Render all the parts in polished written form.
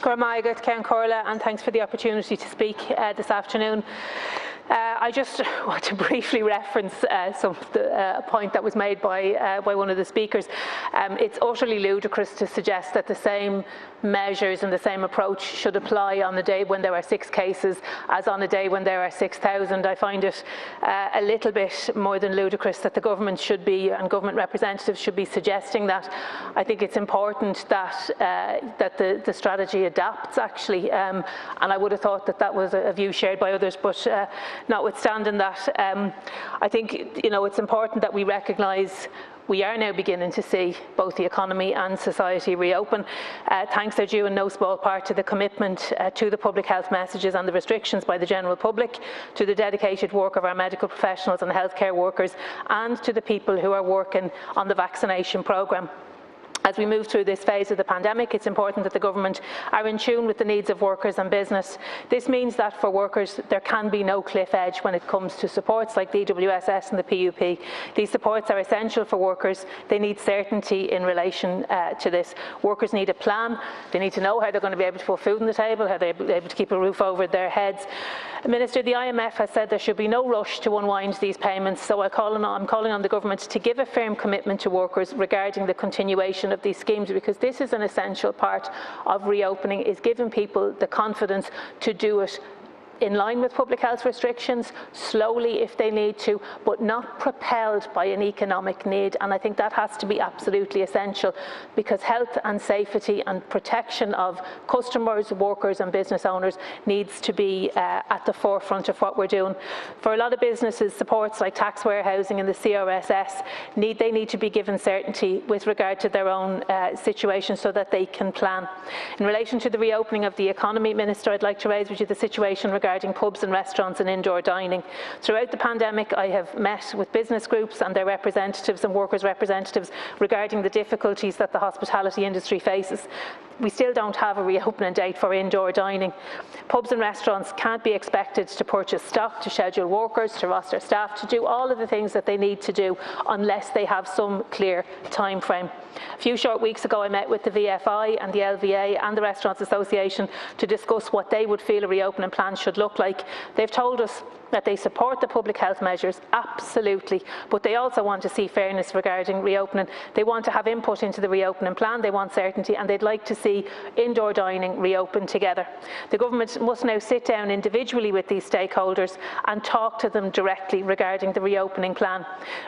Gormaigat, Ken Corla, and thanks for the opportunity to speak this afternoon. I just want to briefly reference a point that was made by one of the speakers. It's utterly ludicrous to suggest that the same measures and the same approach should apply on the day when there are 6 cases as on a day when there are 6,000. I find it a little bit more than ludicrous that the government should be, and government representatives should be, suggesting that. I think it's important that the strategy adapts, actually, and I would have thought that that was a view shared by others, but notwithstanding that, I think it's important that we recognise we are now beginning to see both the economy and society reopen. Thanks are due in no small part to the commitment to the public health messages and the restrictions by the general public, to the dedicated work of our medical professionals and healthcare workers, and to the people who are working on the vaccination programme. As we move through this phase of the pandemic, it's important that the government are in tune with the needs of workers and business. This means that for workers, there can be no cliff edge when it comes to supports like the EWSS and the PUP. These supports are essential for workers. They need certainty in relation to this. Workers need a plan. They need to know how they're going to be able to put food on the table, how they're able to keep a roof over their heads. Minister, the IMF has said there should be no rush to unwind these payments, so I'm calling on the government to give a firm commitment to workers regarding the continuation of these schemes, because this is an essential part of reopening, is giving people the confidence to do it in line with public health restrictions, slowly if they need to, but not propelled by an economic need. And I think that has to be absolutely essential, because health and safety and protection of customers, workers and business owners needs to be at the forefront of what we're doing. For a lot of businesses, supports like tax warehousing and the CRSS, they need to be given certainty with regard to their own situation so that they can plan. In relation to the reopening of the economy, Minister, I'd like to raise with you the situation regarding pubs and restaurants and indoor dining. Throughout the pandemic, I have met with business groups and their representatives and workers' representatives regarding the difficulties that the hospitality industry faces. We still don't have a reopening date for indoor dining. Pubs and restaurants can't be expected to purchase stock, to schedule workers, to roster staff, to do all of the things that they need to do unless they have some clear time frame. A few short weeks ago, I met with the VFI and the LVA and the Restaurants Association to discuss what they would feel a reopening plan should look like. They've told us that they support the public health measures, absolutely, but they also want to see fairness regarding reopening. They want to have input into the reopening plan, they want certainty, and they'd like to see indoor dining reopen together. The government must now sit down individually with these stakeholders and talk to them directly regarding the reopening plan.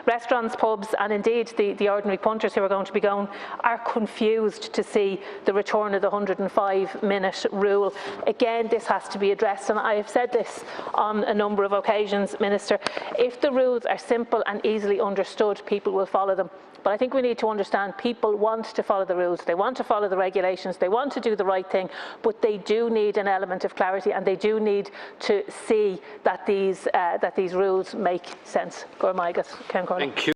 Restaurants, pubs and indeed the ordinary punters who are going to be going are confused to see the return of the 105-minute rule. Again, this has to be addressed, and I have said this on a number of occasions, Minister. If the rules are simple and easily understood, people will follow them. But I think we need to understand people want to follow the rules, they want to follow the regulations, they want to do the right thing, but they do need an element of clarity, and they do need to see that these rules make sense. Thank you.